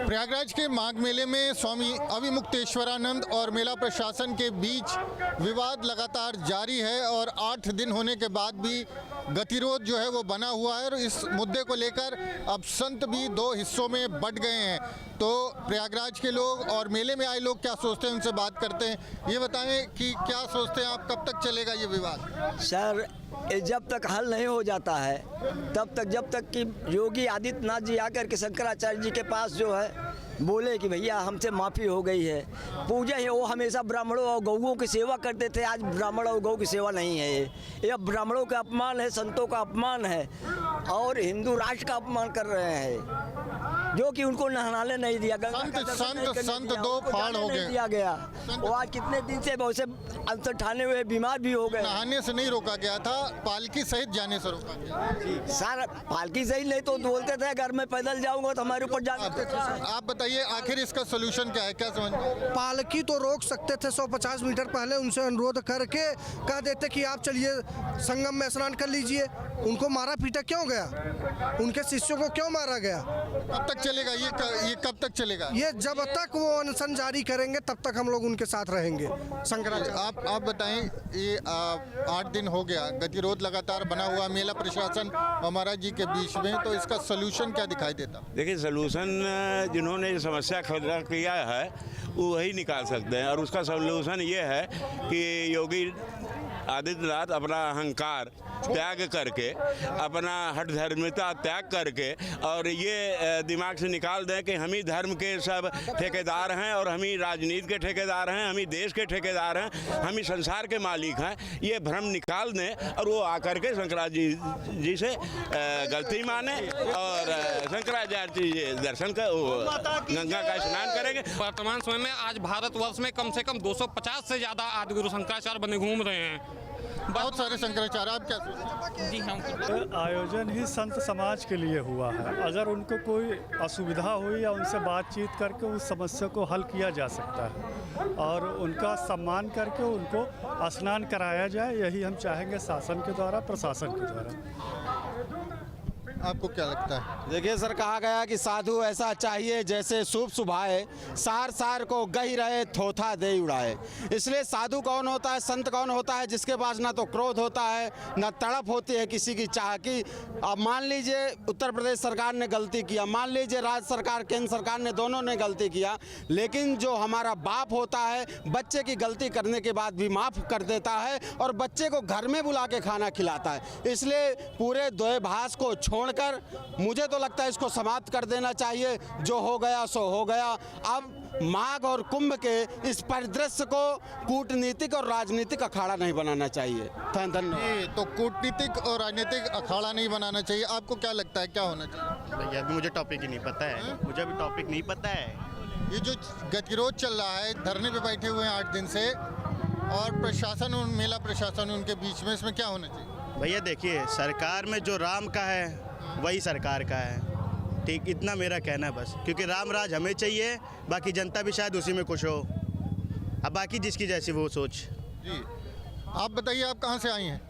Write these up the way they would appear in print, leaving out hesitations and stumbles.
प्रयागराज के माघ मेले में स्वामी अविमुक्तेश्वरानंद और मेला प्रशासन के बीच विवाद लगातार जारी है और 8 दिन होने के बाद भी गतिरोध जो है वो बना हुआ है और इस मुद्दे को लेकर अब संत भी 2 हिस्सों में बंट गए हैं। तो प्रयागराज के लोग और मेले में आए लोग क्या सोचते हैं, उनसे बात करते हैं। ये बताएं कि क्या सोचते हैं आप, कब तक चलेगा ये विवाद? सर, ये जब तक हल नहीं हो जाता है तब तक, जब तक कि योगी आदित्यनाथ जी आकर के शंकराचार्य जी के पास जो है बोले कि भैया हमसे माफ़ी हो गई है। पूजा है, वो हमेशा ब्राह्मणों और गौओं की सेवा करते थे, आज ब्राह्मण और गौ की सेवा नहीं है। ये ब्राह्मणों का अपमान है, संतों का अपमान है और हिंदू राष्ट्र का अपमान कर रहे हैं, जो कि उनको नहाने नहीं दिया गया। संत 2 फाड़ हो गए दिया गया। वो आज कितने दिन से बहुत से अंतर ठाने हुए बीमार भी हो गए। नहाने से नहीं रोका गया था, पालकी सहित जाने से रोका गया। सर, पालकी सही नहीं तो बोलते थे अगर मैं पैदल जाऊंगा तो हमारे ऊपर जा सकते थे। आप बताइए आखिर इसका सोल्यूशन क्या है, क्या समझ? पालकी तो रोक सकते थे, 150 मीटर पहले उनसे अनुरोध करके कह देते कि आप चलिए संगम में स्नान कर लीजिए। उनको मारा पीटा क्यों गया? उनके शिष्यों को क्यों मारा गया? कब तक चलेगा ये कब तक चलेगा? ये जब तक वो अनशन जारी करेंगे तब तक हम लोग उनके साथ रहेंगे। शंकराचार्य, आप बताएं, ये 8 दिन हो गया, गतिरोध लगातार बना हुआ मेला प्रशासन और महाराज जी के बीच में, तो इसका सोल्यूशन क्या दिखाई देता? देखिए, सोल्यूशन जिन्होंने ये समस्या खड़ा किया है वो वही निकाल सकते हैं और उसका सोल्यूशन ये है कि योगी आदित्यनाथ अपना अहंकार त्याग करके, अपना हठ धर्मिता त्याग करके और ये दिमाग से निकाल दें कि हम ही धर्म के सब ठेकेदार हैं और हम ही राजनीति के ठेकेदार हैं, हम ही देश के ठेकेदार हैं, हम ही संसार के मालिक हैं। ये भ्रम निकाल दें और वो आकर के शंकराचार्य जी से गलती माने और शंकराचार्य जी दर्शन कर गंगा का स्नान करेंगे। वर्तमान समय में आज भारतवर्ष में कम से कम 250 से ज़्यादा आदिगुरु शंकराचार्य बने घूम रहे हैं। बहुत सारे शंकराचार्य, आप क्या सोचते हैं? जी हाँ, आयोजन ही संत समाज के लिए हुआ है। अगर उनको कोई असुविधा हुई या उनसे बातचीत करके उस समस्या को हल किया जा सकता है और उनका सम्मान करके उनको स्नान कराया जाए, यही हम चाहेंगे शासन के द्वारा, प्रशासन के द्वारा। आपको क्या लगता है? देखिए सर, कहा गया कि साधु ऐसा चाहिए जैसे शुभ सुभाए, सार सार को गही रहे थोथा दे उड़ाए। इसलिए साधु कौन होता है, संत कौन होता है? जिसके पास ना तो क्रोध होता है, ना तड़प होती है किसी की चाह की। अब मान लीजिए उत्तर प्रदेश सरकार ने गलती किया, मान लीजिए राज्य सरकार, केंद्र सरकार ने, दोनों ने गलती किया, लेकिन जो हमारा बाप होता है बच्चे की गलती करने के बाद भी माफ़ कर देता है और बच्चे को घर में बुला के खाना खिलाता है। इसलिए पूरे द्वैभाष को छोड़कर मुझे तो लगता है इसको समाप्त कर देना चाहिए। जो हो गया सो हो गया। अब माघ और कुंभ के इस परिदृश्य को कूटनीतिक और राजनीतिक अखाड़ा नहीं बनाना चाहिए। धन्यवाद। तो कूटनीतिक और राजनीतिक अखाड़ा नहीं बनाना चाहिए। आपको क्या लगता है, क्या होना चाहिए? भैया अभी मुझे टॉपिक ही नहीं पता है। मुझे अभी टॉपिक नहीं पता है। ये जो गतिरोध चल रहा है, धरने पे बैठे हुए हैं 8 दिन से, और प्रशासन और मेला प्रशासन उनके बीच में, इसमें क्या होना चाहिए? भैया देखिए, सरकार में जो राम का है वही सरकार का है, ठीक, इतना मेरा कहना है बस। क्योंकि राम राज हमें चाहिए, बाकी जनता भी शायद उसी में खुश हो। अब बाकी जिसकी जैसी वो सोच। जी, आप बताइए, आप कहाँ से आई हैं?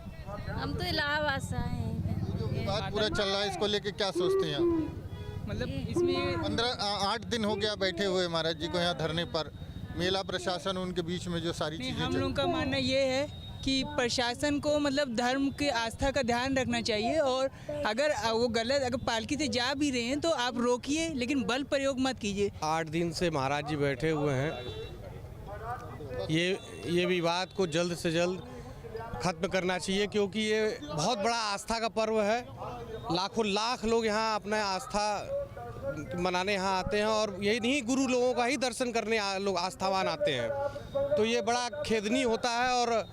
हम तो इलाहाबाद से आए हैं। जो विवाद पूरा चल रहा है, इसको लेके क्या सोचते हैं आप? मतलब इसमें 8 दिन हो गया बैठे हुए महाराज जी को यहाँ धरने पर, मेला प्रशासन उनके बीच में जो सारी चीज़ें, हम लोगों का मानना ये है कि प्रशासन को मतलब धर्म के आस्था का ध्यान रखना चाहिए और अगर वो गलत, अगर पालकी से जा भी रहे हैं तो आप रोकिए, लेकिन बल प्रयोग मत कीजिए। 8 दिन से महाराज जी बैठे हुए हैं। ये विवाद को जल्द से जल्द खत्म करना चाहिए, क्योंकि ये बहुत बड़ा आस्था का पर्व है। लाखों लाख लोग यहाँ अपना आस्था मनाने यहाँ आते हैं और यही नहीं, गुरु लोगों का ही दर्शन करने लोग आस्थावान आते हैं। तो ये बड़ा खेदनीय होता है और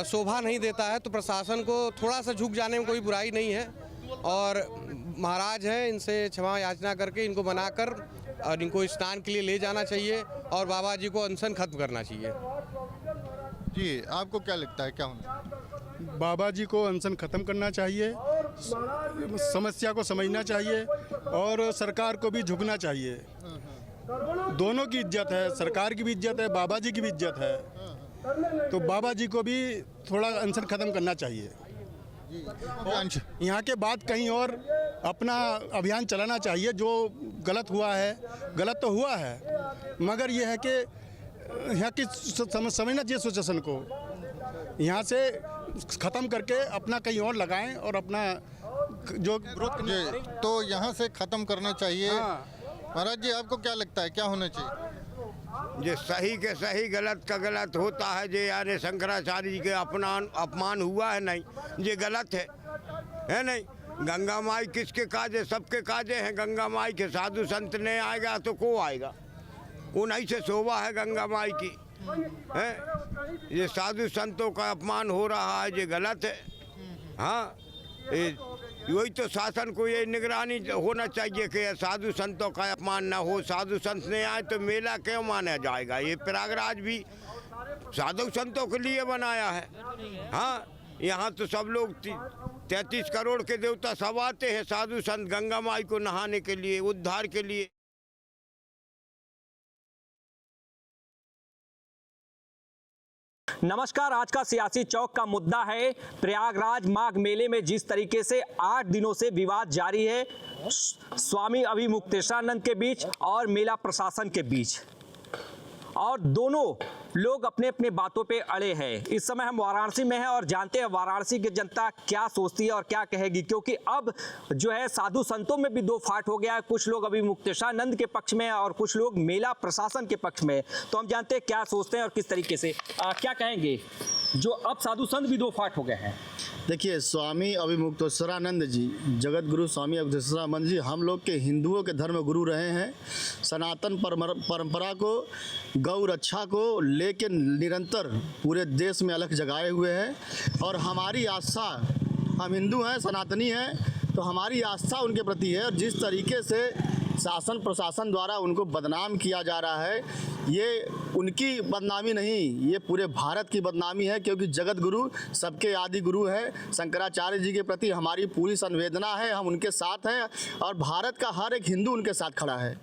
शोभा नहीं देता है। तो प्रशासन को थोड़ा सा झुक जाने में कोई बुराई नहीं है और महाराज हैं, इनसे क्षमा याचना करके इनको मनाकर और इनको स्नान के लिए ले जाना चाहिए और बाबा जी को अनशन खत्म करना चाहिए। जी, आपको क्या लगता है, क्या होना? बाबा जी को अनशन खत्म करना चाहिए, समस्या को समझना चाहिए और सरकार को भी झुकना चाहिए। दोनों की इज्जत है, सरकार की भी इज्जत है, बाबा जी की भी इज्जत है। तो बाबा जी को भी थोड़ा अनशन खत्म करना चाहिए। यहाँ के बात कहीं और अपना अभियान चलाना चाहिए। जो गलत हुआ है, गलत तो हुआ है, मगर ये है कि यहाँ की समझना चाहिए सिचुएशन को, यहाँ से ख़त्म करके अपना कहीं और लगाएं और अपना जो विरोध तो यहाँ से ख़त्म करना चाहिए। महाराज जी, आपको क्या लगता है, क्या होना चाहिए? जो सही के सही, गलत का गलत होता है। जो यानी शंकराचार्य जी के अपमान हुआ है, नहीं, ये गलत है नहीं। गंगा माई किसके काजे? सबके काजे हैं गंगा माई के। साधु संत नहीं आएगा तो को आएगा? उन्हीं से शोभा है गंगा माई की है। ये साधु संतों का अपमान हो रहा है, ये गलत है। हाँ, वही तो शासन को ये निगरानी होना चाहिए कि साधु संतों का अपमान ना हो। साधु संत नहीं आए तो मेला क्यों माना जाएगा? ये प्रयागराज भी साधु संतों के लिए बनाया है। हाँ, यहाँ तो सब लोग 33 करोड़ के देवता सब आते हैं, साधु संत गंगा माई को नहाने के लिए, उद्धार के लिए। नमस्कार। आज का सियासी चौक का मुद्दा है प्रयागराज माघ मेले में जिस तरीके से 8 दिनों से विवाद जारी है स्वामी अभिमुक्तेश्वरानंद के बीच और मेला प्रशासन के बीच, और दोनों लोग अपने अपने बातों पे अड़े हैं। इस समय हम वाराणसी में हैं और जानते हैं वाराणसी की जनता क्या सोचती है और क्या कहेगी, क्योंकि अब जो है साधु संतों में भी दो फाट हो गया है। कुछ लोग अभिमुक्तेश्वरानंद के पक्ष में और कुछ लोग मेला प्रशासन के पक्ष में। तो हम जानते हैं क्या सोचते हैं और किस तरीके से क्या कहेंगे जो अब साधु संत भी दो फाट हो गए हैं। देखिए, स्वामी अभिमुक्तेश्वरानंद जी, जगत गुरु स्वामी अभिमुक्तेश्वरानंद जी हम लोग के हिंदुओं के धर्म गुरु रहे हैं। सनातन परंपरा को, गौ रक्षा को लेके निरंतर पूरे देश में अलख जगाए हुए हैं। और हमारी आस्था, हम हिंदू हैं, सनातनी हैं, तो हमारी आस्था उनके प्रति है। और जिस तरीके से शासन प्रशासन द्वारा उनको बदनाम किया जा रहा है, ये उनकी बदनामी नहीं, ये पूरे भारत की बदनामी है। क्योंकि जगत गुरु सबके आदि गुरु हैं। शंकराचार्य जी के प्रति हमारी पूरी संवेदना है, हम उनके साथ हैं और भारत का हर एक हिंदू उनके साथ खड़ा है।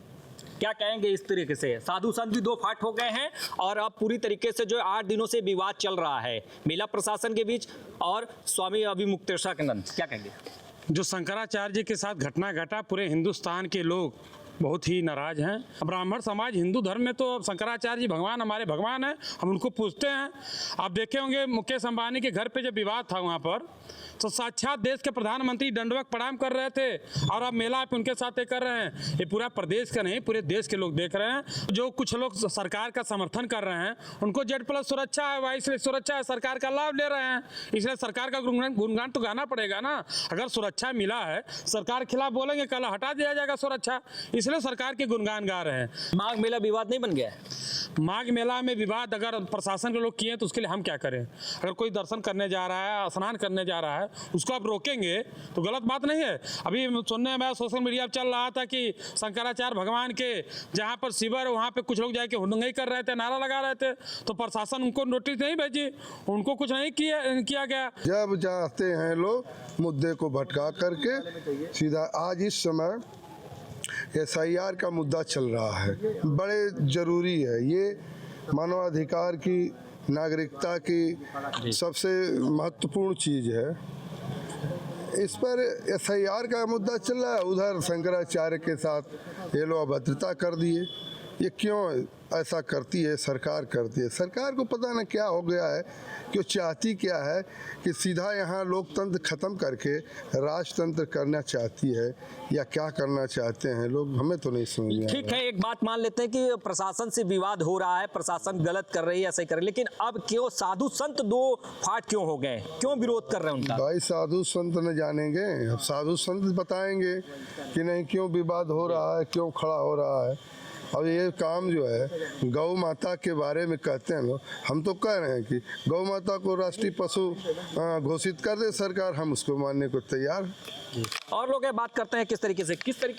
क्या कहेंगे इस तरीके से? साधु संत भी दो फाट हो गए हैं और अब पूरी तरीके से जो 8 दिनों से विवाद चल रहा है मेला प्रशासन के बीच और स्वामी अभिमुक्तेश्वरानंद, क्या कहेंगे? जो शंकराचार्य जी के साथ घटना घटा, पूरे हिंदुस्तान के लोग बहुत ही नाराज हैं। ब्राह्मण समाज हिंदू धर्म में तो शंकराचार्य जी भगवान, हमारे भगवान हैं, हम उनको पूजते हैं। आप देखे होंगे मुकेश अंबानी के घर पे जब विवाद था वहाँ पर, तो साक्षात देश के प्रधानमंत्री दंडवत प्रणाम कर रहे थे और अब मेला आप उनके साथ कर रहे हैं। ये पूरा प्रदेश का नहीं, पूरे देश के लोग देख रहे हैं। जो कुछ लोग सरकार का समर्थन कर रहे हैं, उनको Z+ सुरक्षा है, Y से सुरक्षा है, सरकार का लाभ ले रहे हैं। इसलिए सरकार का गुणगान तो गाना पड़ेगा ना। अगर सुरक्षा मिला है, सरकार के खिलाफ बोलेंगे, कल हटा दिया जाएगा सुरक्षा, इसलिए सरकार के गुणगान गा रहे हैं। माघ मेला विवाद नहीं बन गया है? माघ मेला में विवाद अगर प्रशासन के लोग किए तो उसके लिए हम क्या करें? अगर कोई दर्शन करने जा रहा है, स्नान करने जा रहा है, उसको आप रोकेंगे तो गलत बात नहीं है। अभी सुनने में सोशल मीडिया पर चल रहा था कि शंकराचार्य भगवान के जहाँ पर शिविर, वहाँ पे कुछ लोग जाके हुड़दंगी कर रहे थे, नारा लगा रहे थे, तो प्रशासन उनको नोटिस नहीं भेजी, उनको कुछ नहीं किया गया। जब चाहते हैं लोग मुद्दे को भटका करके सीधा, आज इस समय SIR का मुद्दा चल रहा है, बड़े ज़रूरी है। ये मानवाधिकार की, नागरिकता की सबसे महत्वपूर्ण चीज़ है। इस पर SIR का मुद्दा चल रहा है, उधर शंकराचार्य के साथ ये लोग अभद्रता कर दिए। ये क्यों ऐसा करती है सरकार? करती है सरकार को पता न क्या हो गया है, क्यों चाहती क्या है कि सीधा यहाँ लोकतंत्र ख़त्म करके राजतंत्र करना चाहती है, या क्या करना चाहते हैं लोग, हमें तो नहीं समझ में। ठीक है, एक बात मान लेते हैं कि प्रशासन से विवाद हो रहा है, प्रशासन गलत कर रही है, ऐसा ही कर रही है, लेकिन अब क्यों साधु संत दो फाट क्यों हो गए? क्यों विरोध कर रहे हैं उनका? भाई साधु संत न जानेंगे, अब साधु संत बताएंगे कि नहीं क्यों विवाद हो रहा है, क्यों खड़ा हो रहा है। अब ये काम जो है गौ माता के बारे में कहते हैं लोग, हम तो कह रहे हैं कि गौ माता को राष्ट्रीय पशु घोषित कर दे सरकार, हम उसको मानने को तैयार हैं। और लोग बात करते हैं किस तरीके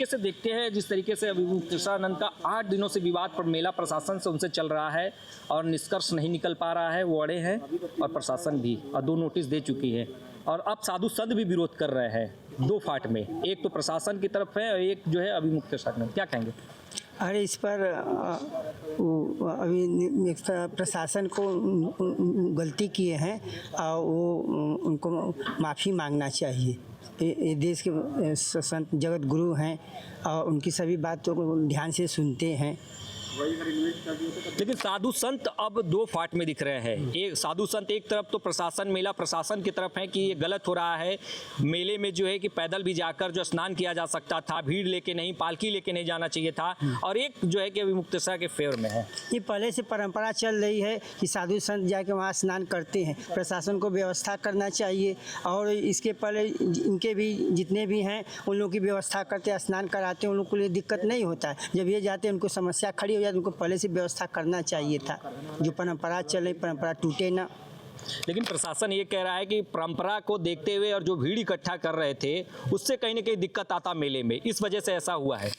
से देखते हैं जिस तरीके से अभिमुक्तेश्वरानंद का 8 दिनों से विवाद पर मेला प्रशासन से उनसे चल रहा है और निष्कर्ष नहीं निकल पा रहा है, वो अड़े हैं और प्रशासन भी, और 2 नोटिस दे चुकी है। और अब साधु संत भी विरोध कर रहे हैं 2 फाट में, एक तो प्रशासन की तरफ है और एक जो है अभिमुक्तेश्वरानंद। क्या कहेंगे? अरे इस पर अभी प्रशासन को गलती किए हैं और वो उनको माफ़ी मांगना चाहिए। ये देश के संत जगत गुरु हैं और उनकी सभी बातों को ध्यान से सुनते हैं। लेकिन साधु संत अब दो फाट में दिख रहे हैं। एक साधु संत एक तरफ तो प्रशासन, मेला प्रशासन की तरफ है कि ये गलत हो रहा है, मेले में जो है कि पैदल भी जाकर जो स्नान किया जा सकता था, भीड़ लेके नहीं, पालकी लेके नहीं जाना चाहिए था, और एक जो है कि अभिमुक्तेश्वर के फेवर में है। ये पहले से परंपरा चल रही है कि साधु संत जाके वहाँ स्नान करते हैं। प्रशासन को व्यवस्था करना चाहिए और इसके पहले इनके भी जितने भी हैं उन लोगों की व्यवस्था करते हैं, स्नान कराते हैं, उन लोगों को लिए दिक्कत नहीं होता है। जब ये जाते हैं उनको समस्या खड़ी हो जाती है, उनको पहले से व्यवस्था करना चाहिए था। जो परंपरा चले, परंपरा टूटे ना। लेकिन प्रशासन ये कह रहा है कि परंपरा को देखते हुए और जो भीड़ इकट्ठा कर रहे थे उससे कहीं ना कहीं दिक्कत आता मेले में, इस वजह से ऐसा हुआ है।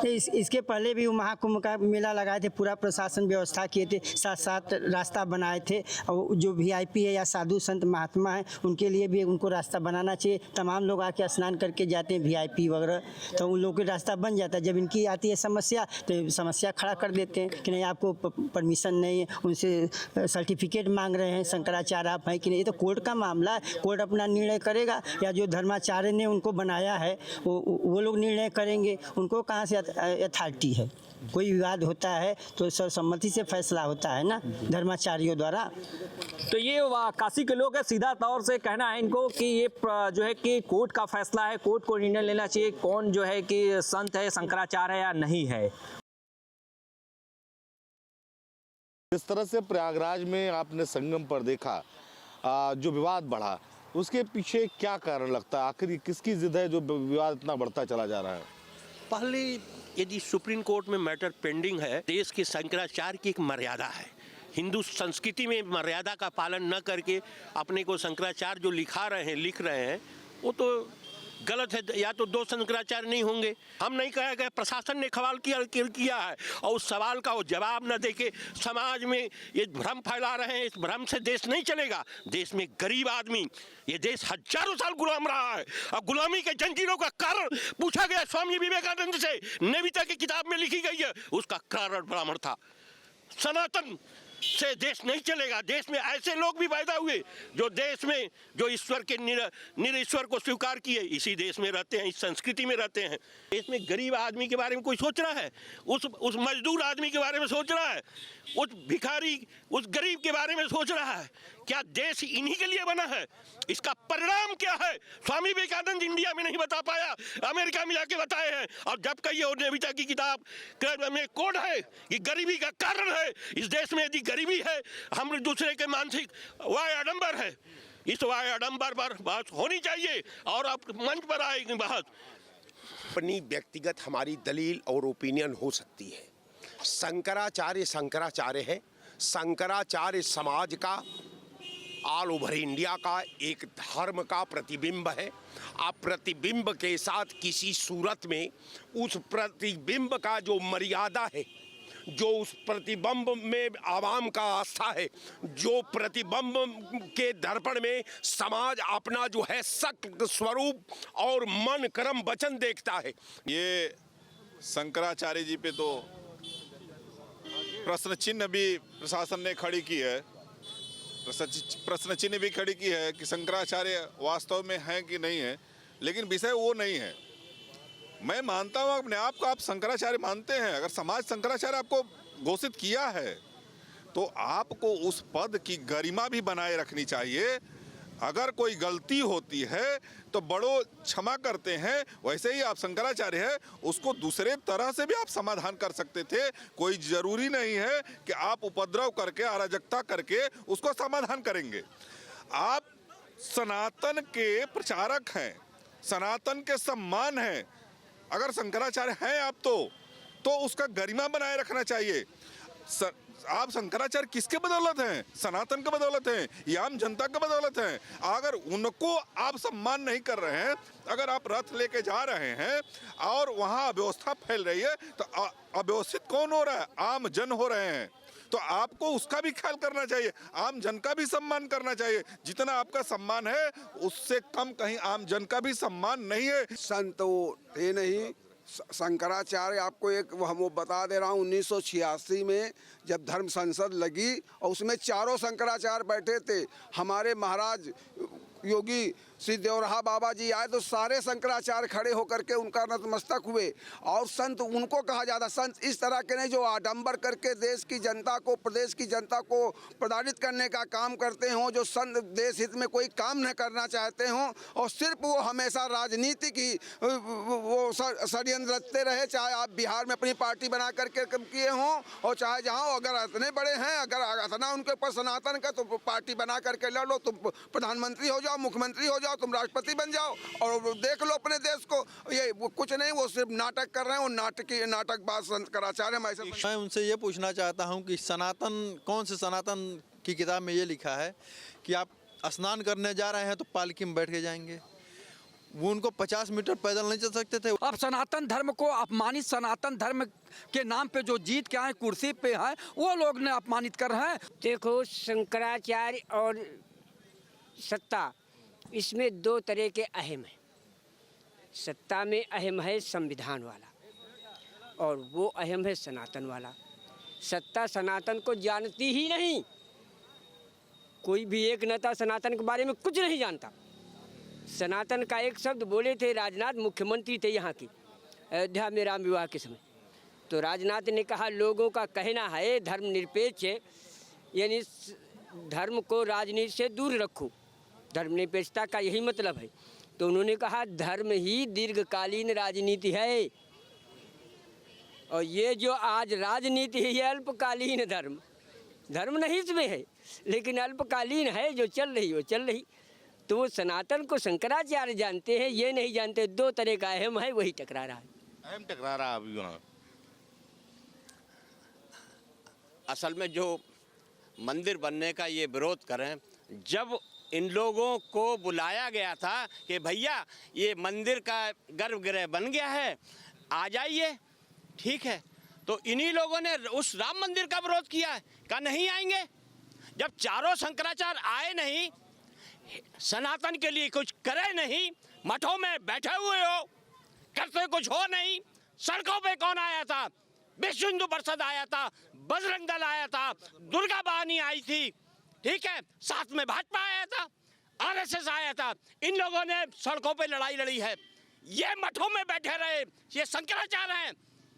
इसके पहले भी वो महाकुंभ का मेला लगाए थे, पूरा प्रशासन व्यवस्था किए थे, साथ साथ रास्ता बनाए थे। और जो VIP है या साधु संत महात्मा है उनके लिए भी उनको रास्ता बनाना चाहिए। तमाम लोग आके स्नान करके जाते हैं VIP वगैरह, तो उन लोगों के रास्ता बन जाता है। जब इनकी आती है समस्या तो समस्या खड़ा कर देते हैं कि नहीं आपको परमिशन नहीं है, उनसे सर्टिफिकेट मांग रहे हैं, शंकराचार्य आप हैं कि नहीं। ये तो कोर्ट का मामला है, कोर्ट अपना निर्णय करेगा, या जो धर्माचार्य ने उनको बनाया है वो लोग निर्णय करेंगे। उनको कहाँ से अथॉरिटी है? कोई विवाद होता है तो सर्वसम्मति से फैसला होता है ना, धर्माचार्यों द्वारा। तो ये काशी के लोग है, सीधा तौर से कहना है इनको कि ये जो है कि कोर्ट का फैसला है, कोर्ट को निर्णय लेना चाहिए कौन जो है कि संत है, शंकराचार्य है या नहीं है। इस तरह से प्रयागराज में आपने संगम पर देखा जो विवाद बढ़ा, उसके पीछे क्या कारण लगता है? आखिर किसकी जिद है जो विवाद इतना बढ़ता चला जा रहा है? पहले यदि सुप्रीम कोर्ट में मैटर पेंडिंग है, देश के शंकराचार्य की एक मर्यादा है। हिंदू संस्कृति में मर्यादा का पालन न करके अपने को शंकराचार्य जो लिख रहे हैं वो तो गलत है। या तो दो शंकराचार्य नहीं होंगे। हम नहीं कहा गया, प्रशासन ने सवाल किया है और उस सवाल का वो जवाब न देके समाज में ये भ्रम फैला रहे हैं। इस भ्रम से देश नहीं चलेगा। देश में गरीब आदमी, ये देश हजारों साल गुलाम रहा है और गुलामी के जंजीरों का कारण पूछा गया स्वामी विवेकानंद से, नैतिकता की किताब में लिखी गई है, उसका कारण ब्राह्मण था। सनातन से देश नहीं चलेगा। देश में ऐसे लोग भी पैदा हुए जो देश में जो ईश्वर के निरीश्वर को स्वीकार किए, इसी देश में रहते हैं, इस संस्कृति में रहते हैं। देश में गरीब आदमी के बारे में कोई सोच रहा है? उस मजदूर आदमी के बारे में सोच रहा है? उस भिखारी, उस गरीब के बारे में सोच रहा है? क्या देश इन्हीं के लिए बना है? इसका परिणाम क्या है? स्वामी विवेकानंद इंडिया में नहीं बता पाया, अमेरिका में जाके बताए हैं। और जब कहिए और नैतिकता की किताब में कोड है कि गरीबी का कारण है इस देश में, यदि गरीबी है, हम दूसरे के मानसिक वाय आडंबर है, इस वाय आडंबर पर बात होनी चाहिए और अब मंच पर आएगी बात। अपनी व्यक्तिगत हमारी दलील और ओपिनियन हो सकती है। शंकराचार्य है। शंकराचार्य समाज का, ऑल ओवर इंडिया का एक धर्म का प्रतिबिंब है। आप प्रतिबिंब के साथ किसी सूरत में उस प्रतिबिंब का जो मर्यादा है, जो उस प्रतिबिंब में आवाम का आस्था है, जो प्रतिबिंब के दर्पण में समाज अपना जो है सत्य स्वरूप और मन कर्म वचन देखता है। ये शंकराचार्य जी पे तो प्रश्न चिन्ह भी प्रशासन ने खड़ी की है, प्रश्न चिन्ह भी खड़ी की है कि शंकराचार्य वास्तव में हैं कि नहीं है, लेकिन विषय वो नहीं है। मैं मानता हूँ अपने आप को आप शंकराचार्य मानते हैं। अगर समाज शंकराचार्य आपको घोषित किया है तो आपको उस पद की गरिमा भी बनाए रखनी चाहिए। अगर कोई गलती होती है तो बड़ो क्षमा करते हैं, वैसे ही आप शंकराचार्य हैं, उसको दूसरे तरह से भी आप समाधान कर सकते थे। कोई ज़रूरी नहीं है कि आप उपद्रव करके, अराजकता करके उसको समाधान करेंगे। आप सनातन के प्रचारक हैं, सनातन के सम्मान हैं। अगर शंकराचार्य हैं आप तो उसका गरिमा बनाए रखना चाहिए। आप शंकराचार्य किसके बदौलत हैं? सनातन के बदौलत हैं या आम जनता के बदौलत हैं? अगर उनको आप सम्मान नहीं कर रहे हैं, अगर आप रथ लेके जा रहे हैं और वहाँ अव्यवस्था फैल रही है, तो अव्यवस्थित कौन हो रहा है? आम जन हो रहे हैं। तो आपको उसका भी ख्याल करना चाहिए, आम जन का भी सम्मान करना चाहिए। जितना आपका सम्मान है उससे कम कहीं आम जन का भी सम्मान नहीं है। संत थे नहीं, शंकराचार्य आपको एक वो बता दे रहा हूँ, 1986 में जब धर्म संसद लगी और उसमें चारों शंकराचार्य बैठे थे। हमारे महाराज योगी श्री देवरहा बाबा जी आए तो सारे शंकराचार्य खड़े होकर के उनका नतमस्तक हुए। और संत उनको कहा जाता, संत इस तरह के नहीं जो आडंबर करके देश की जनता को, प्रदेश की जनता को प्रताड़ित करने का काम करते हों, जो संत देश हित में कोई काम न करना चाहते हों और सिर्फ वो हमेशा राजनीति की वो षड्यंत्र रचते रहे। चाहे आप बिहार में अपनी पार्टी बना करके किए हों और चाहे जहाँ, अगर इतने बड़े हैं, अगर इतना उनके ऊपर सनातन का, तो पार्टी बना करके लड़ लो, तुम प्रधानमंत्री हो जाओ, मुख्यमंत्री हो जाओ, तुम राष्ट्रपति बन जाओ और देख लो अपने देश को। ये कुछ नहीं, वो सिर्फ नाटक कर रहे हैं। वो नाटकबाज शंकराचार्य। मैं उनसे ये पूछना चाहता हूँ कि सनातन, कौन से सनातन की किताब में ये लिखा है कि आप स्नान करने जा रहे हैं तो पालकी में बैठ के जाएंगे? वो उनको 50 मीटर पैदल नहीं चल सकते थे। अब सनातन धर्म को अपमानित, सनातन धर्म के नाम पे जो जीत के आए कुर्सी पे हैं, वो लोग ने अपमानित कर रहे हैं। देखो, शंकराचार्य और सत्ता, इसमें दो तरह के अहम है। सत्ता में अहम है संविधान वाला और वो अहम है सनातन वाला। सत्ता सनातन को जानती ही नहीं, कोई भी एक नेता सनातन के बारे में कुछ नहीं जानता। सनातन का एक शब्द बोले थे राजनाथ, मुख्यमंत्री थे यहाँ की, अयोध्या में राम विवाह के समय। तो राजनाथ ने कहा लोगों का कहना है धर्मनिरपेक्ष है, यानी धर्म को राजनीति से दूर रखो, धर्मनिरपेक्षता का यही मतलब है। तो उन्होंने कहा धर्म ही दीर्घकालीन राजनीति है और ये जो आज राजनीति है ये अल्पकालीन धर्म, धर्म नहीं इसमें है लेकिन अल्पकालीन है, जो चल रही वो चल रही। तो वो सनातन को शंकराचार्य जानते हैं, ये नहीं जानते। दो तरह का अहम है, वही टकरा रहा है। अहम टकरा रहा अभी वहाँ। असल में जो मंदिर बनने का ये विरोध करें, जब इन लोगों को बुलाया गया था कि भैया ये मंदिर का गर्भगृह बन गया है, आ जाइए, ठीक है, तो इन्हीं लोगों ने उस राम मंदिर का विरोध किया है, कहा नहीं आएंगे। जब चारों शंकराचार्य आए नहीं, सनातन के लिए कुछ करे नहीं, मठों में बैठे हुए हो, करते कुछ हो नहीं। सड़कों पे कौन आया था? विश्व हिंदू परिषद आया था, बजरंग दल आया था, दुर्गा वाहिनी आई थी, ठीक है, साथ में भाजपा आया था, आरएसएस आया था। इन लोगों ने सड़कों पे लड़ाई लड़ी है, ये मठों में बैठे रहे। ये शंकराचार्य हैं,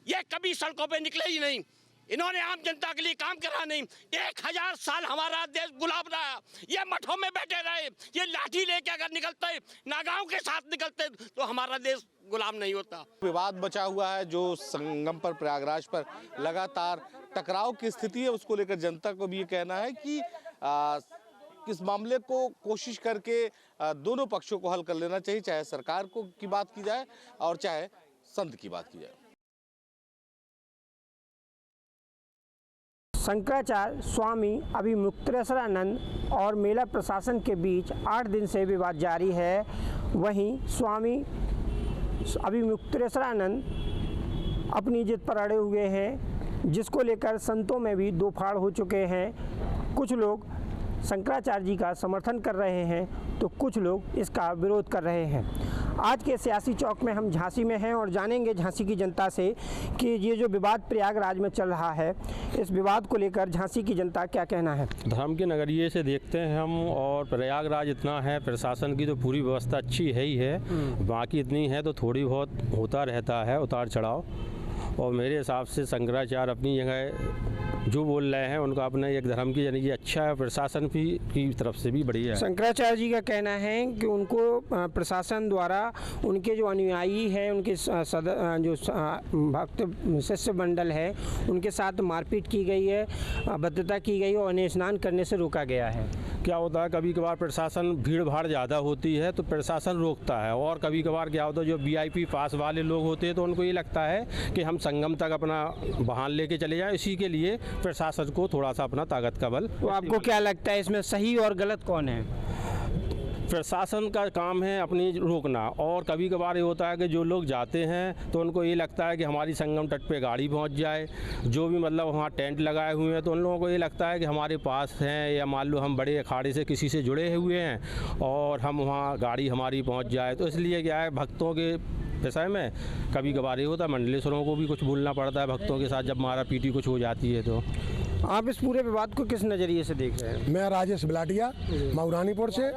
ये कभी सड़कों पे निकले ही नहीं, इन्होंने आम जनता के लिए काम करा नहीं। 1000 साल हमारा देश गुलाम रहा, ये मठों में बैठे रहे। ये लाठी लेके अगर निकलते, नागाओं के साथ निकलते, तो हमारा देश गुलाम नहीं होता। विवाद बचा हुआ है जो संगम पर, प्रयागराज पर लगातार टकराव की स्थिति है, उसको लेकर जनता को भी ये कहना है कि इस मामले को कोशिश करके दोनों पक्षों को हल कर लेना चाहिए, चाहे सरकार को की बात की जाए और चाहे संत की बात की जाए। शंकराचार्य स्वामी अभिमुक्तेश्वरानंद और मेला प्रशासन के बीच 8 दिन से विवाद जारी है। वहीं स्वामी अभिमुक्तेश्वरानंद अपनी जिद पर अड़े हुए हैं, जिसको लेकर संतों में भी दो फाड़ हो चुके हैं। कुछ लोग शंकराचार्य जी का समर्थन कर रहे हैं तो कुछ लोग इसका विरोध कर रहे हैं। आज के सियासी चौक में हम झांसी में हैं और जानेंगे झांसी की जनता से कि ये जो विवाद प्रयागराज में चल रहा है, इस विवाद को लेकर झांसी की जनता क्या कहना है। धर्म के नगरीय से देखते हैं हम, और प्रयागराज इतना है, प्रशासन की तो पूरी व्यवस्था अच्छी है ही है, बाकी इतनी है तो थोड़ी बहुत होता रहता है उतार चढ़ाव। और मेरे हिसाब से शंकराचार्य अपनी जगह जो बोल रहे हैं उनका अपने एक धर्म की यानी कि अच्छा है, प्रशासन की तरफ से भी बढ़िया है। शंकराचार्य जी का कहना है कि उनको प्रशासन द्वारा उनके जो अनुयायी हैं, उनके जो भक्त शिष्य मंडल है, उनके साथ मारपीट की गई है, अभद्रता की गई और उन्हें स्नान करने से रोका गया है। क्या होता है, कभी कभार प्रशासन भीड़ भाड़ ज़्यादा होती है तो प्रशासन रोकता है, और कभी कभार क्या होता है जो VIP पास वाले लोग होते हैं तो उनको ये लगता है कि हम संगम तक अपना वाहन लेके चले जाएं, इसी के लिए प्रशासन को थोड़ा सा अपना ताकत का बल। तो आपको क्या लगता है इसमें सही और गलत कौन है? प्रशासन का काम है अपनी रोकना, और कभी कभार ये होता है कि जो लोग जाते हैं तो उनको ये लगता है कि हमारी संगम तट पे गाड़ी पहुंच जाए, जो भी मतलब वहाँ टेंट लगाए हुए हैं तो उन लोगों को ये लगता है कि हमारे पास हैं, या मान लो हम बड़े अखाड़े से किसी से जुड़े हुए हैं और हम वहाँ गाड़ी हमारी पहुँच जाए। तो इसलिए क्या है, भक्तों के विषय में कभी कभार ये होता है, मंडलेश्वरों को भी कुछ बोलना पड़ता है भक्तों के साथ जब मारा पीटी कुछ हो जाती है तो। आप इस पूरे विवाद को किस नज़रिए से देख रहे हैं? मैं राजेश बिलाटिया मऊरानीपुर से।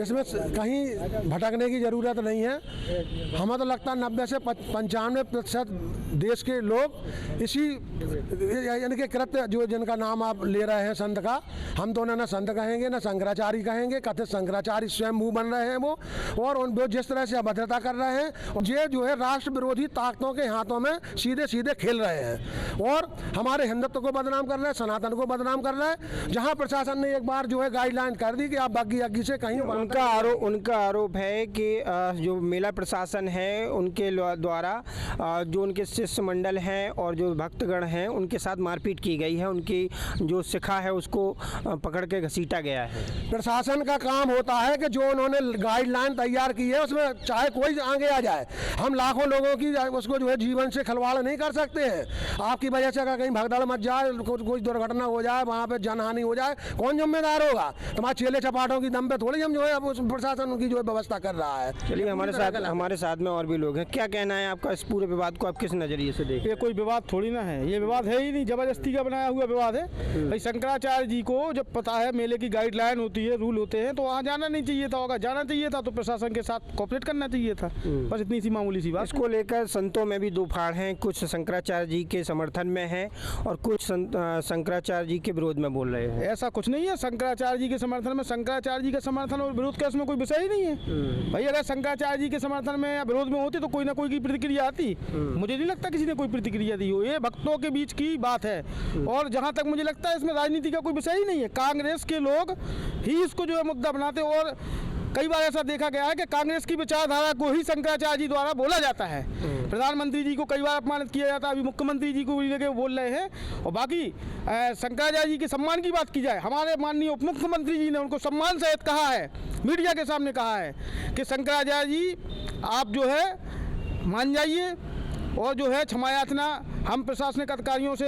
इसमें कहीं भटकने की ज़रूरत नहीं है। हमें तो लगता है 90 से 95% देश के लोग इसी इनके कृत्य जो जिनका नाम आप ले रहे हैं संत का, हम तो उन्हें न संत कहेंगे न शंकराचार्य कहेंगे। कथित शंकराचार्य स्वयं बन रहे हैं वो, और उन जिस तरह से अभद्रता कर रहे हैं, ये जो है राष्ट्र विरोधी ताकतों के हाथों में सीधे सीधे खेल रहे हैं और हमारे हिंदुत्व को बदनाम कर रहे हैं, सनातन को बदनाम कर रहे हैं। जहां प्रशासन ने एक बार जो है गाइडलाइन कर दी कि आप बागी अग्गी से कहीं, उनका आरोप है कि जो मेला प्रशासन है उनके द्वारा जो उनके शिष्य मंडल हैं और जो भक्तगण हैं उनके साथ मारपीट की गई है, उनकी जो शिखा है उसको पकड़ के घसीटा गया है। प्रशासन का काम होता है कि जो उन्होंने गाइडलाइन तैयार की है उसमें चाहे कोई आगे आ जाए, हम लाखों लोगों की उसको जो है जीवन से खिलवाड़ नहीं कर सकते हैं। आपकी वजह से अगर कहीं भगदड़ मच जाए, कोई दुर्घटना हो जाए, वहाँ पे जनहानि हो जाए, कौन जिम्मेदार होगा? तुम्हारे चेले चपाटों की दम पे थोड़ी हम जो है अब प्रशासन उनकी जो है व्यवस्था कर रहा है। चलिए हमारे साथ में और भी लोग हैं। क्या कहना है आपका इस पूरे विवाद को आप किस नज़रिए से देखें? ये कोई विवाद थोड़ी ना है, ये विवाद है ही नहीं, जबरदस्ती का बनाया हुआ विवाद है। भाई शंकराचार्य जी को जब पता है मेले की गाइडलाइन होती है, रूल होते हैं, तो वहाँ जाना नहीं चाहिए था। होगा जाना चाहिए था तो प्रशासन के साथ कोऑपरेट करना चाहिए था। बस इतनी सी मामूली सी बात। इसको लेकर संतों में भी दो फाड़ हैं, कुछ शंकराचार्य जी के समर्थन में हैं और कुछ शंकराचार्य जी के विरोध में बोल रहे हैं। ऐसा कुछ नहीं है शंकराचार्य जी के समर्थन में। शंकराचार्य जी का समर्थन और विरोध का इसमें कोई विषय ही नहीं है। भाई अगर शंकराचार्य जी के समर्थन में या विरोध में होती तो कोई ना कोई की प्रतिक्रिया आती। मुझे नहीं लगता किसी ने कोई प्रतिक्रिया दी हो। ये भक्तों के बीच की बात है और जहाँ तक मुझे लगता है इसमें राजनीति का कोई विषय ही नहीं है। कांग्रेस के लोग ही इसको जो है मुद्दा बनाते, और कई बार ऐसा देखा गया है कि कांग्रेस की विचारधारा को ही शंकराचार्य जी द्वारा बोला जाता है। प्रधानमंत्री जी को कई बार अपमानित किया जाता है, अभी मुख्यमंत्री जी को लेकर बोल रहे हैं। और बाकी शंकराचार्य जी के सम्मान की बात की जाए, हमारे माननीय उप मुख्यमंत्री जी ने उनको सम्मान सहित कहा है, मीडिया के सामने कहा है कि शंकराचार्य जी आप जो है मान जाइए और जो है क्षमा याचना हम प्रशासनिक अधिकारियों से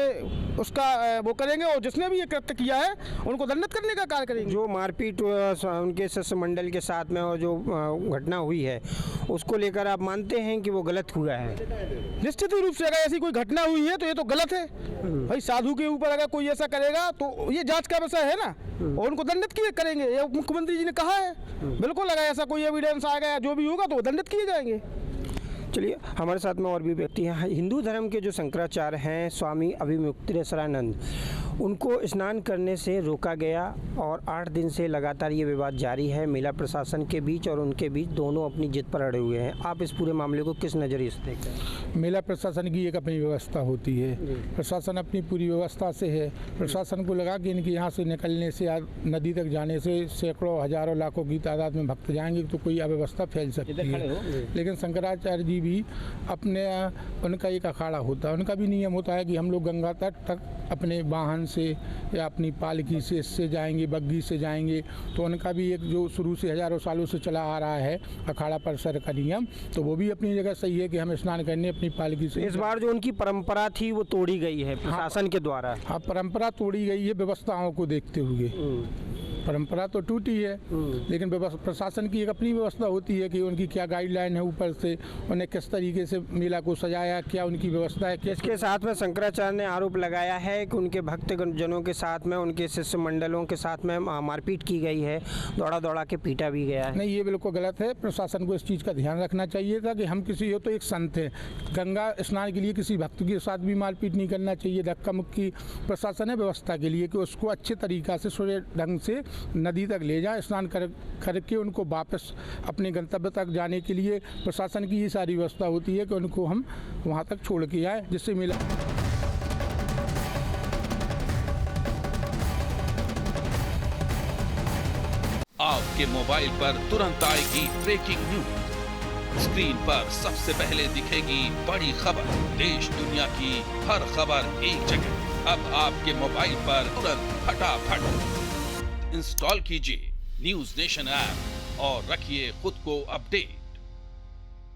उसका वो करेंगे और जिसने भी ये कृत्य किया है उनको दंडित करने का कार्य करेंगे। जो मारपीट उनके शिष्य मंडल के साथ में और जो घटना हुई है उसको लेकर आप मानते हैं कि वो गलत हुआ है? निश्चित रूप से अगर ऐसी कोई घटना हुई है तो ये तो गलत है। भाई साधु के ऊपर अगर कोई ऐसा करेगा तो ये जांच का विषय है ना, और उनको दंडित किए करेंगे। ये मुख्यमंत्री जी ने कहा है, बिल्कुल अगर ऐसा कोई एविडेंस आएगा या जो भी होगा तो दंडित किए जाएंगे। चलिए हमारे साथ में और भी व्यक्ति हैं। हिंदू धर्म के जो शंकराचार्य हैं स्वामी अभिमुक्तेश्वरानंद, उनको स्नान करने से रोका गया और 8 दिन से लगातार ये विवाद जारी है मेला प्रशासन के बीच और उनके बीच। दोनों अपनी जिद पर अड़े हुए हैं। आप इस पूरे मामले को किस नज़रिए से देखते हैं? मेला प्रशासन की एक अपनी व्यवस्था होती है, प्रशासन अपनी पूरी व्यवस्था से है। प्रशासन को लगा कि इनके यहाँ से निकलने से या नदी तक जाने से सैकड़ों हजारों लाखों की तादाद में भक्त जाएंगे तो कोई अव्यवस्था फैल सकती है। लेकिन शंकराचार्य जी भी अपने उनका एक अखाड़ा होता है, उनका भी नियम होता है कि हम लोग गंगा तट तक अपने वाहन से या अपनी पालकी से इससे जाएंगे, बग्गी से जाएंगे। तो उनका भी एक जो शुरू से हजारों सालों से चला आ रहा है अखाड़ा परिसर का नियम, तो वो भी अपनी जगह सही है कि हम स्नान करने अपनी पालकी से। इस बार जो उनकी परंपरा थी वो तोड़ी गई है प्रशासन के द्वारा। हाँ, परंपरा तोड़ी गई है व्यवस्थाओं को देखते हुए। परंपरा तो टूटी है लेकिन प्रशासन की एक अपनी व्यवस्था होती है कि उनकी क्या गाइडलाइन है, ऊपर से उन्हें किस तरीके से मेला को सजाया, क्या उनकी व्यवस्था है। इसके साथ में शंकराचार्य ने आरोप लगाया है कि उनके भक्तजनों के साथ में, उनके शिष्य मंडलों के साथ में मारपीट की गई है, दौड़ा दौड़ा के पीटा भी गया है। नहीं, ये बिल्कुल गलत है। प्रशासन को इस चीज़ का ध्यान रखना चाहिए था कि हम किसी हो तो एक संत है, गंगा स्नान के लिए किसी भक्त के साथ भी मारपीट नहीं करना चाहिए। धक्का मुक्की प्रशासन है व्यवस्था के लिए कि उसको अच्छे तरीक़ा से सूर्य ढंग से नदी तक ले जाए, स्नान करके उनको वापस अपने गंतव्य तक जाने के लिए प्रशासन की ये सारी व्यवस्था होती है कि उनको हम वहाँ तक छोड़ के आए, जिससे मिला। आपके मोबाइल पर तुरंत आएगी ब्रेकिंग न्यूज, स्क्रीन पर सबसे पहले दिखेगी बड़ी खबर, देश दुनिया की हर खबर एक जगह। अब आपके मोबाइल पर तुरंत फटाफट इंस्टॉल कीजिए न्यूज़ नेशन ऐप और रखिए खुद को अपडेट।